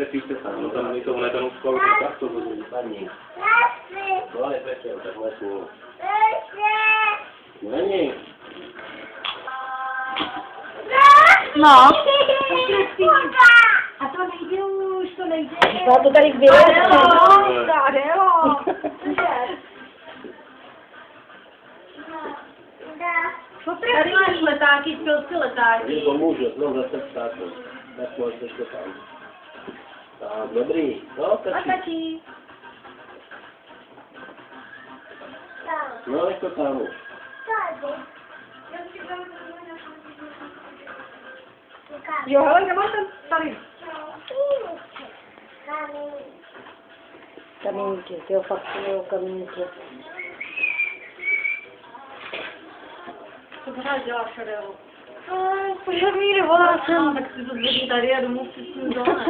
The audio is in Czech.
netrefíte sám, no tam my to letanú školu, tak to bude padni. No ale prečo, tak lesnú. Není. No. A to nejde už, to nejde. Já to tady vyležím. Adelo. Tady máš letáky, pilci letáky. Když to může, znovu zase vstáknout. Tak můžeš ještě tam. Tak, dobrý. No, A tačí. tačí. No, nech to tam už. Jo, hele, kde máš ten tady? Kamínky, ty fakt jsou kamínky. Co pořád děláš, Adelo? Pořád mi nevolá jsem. Tak si to zvedni tady a domů si s tím dole.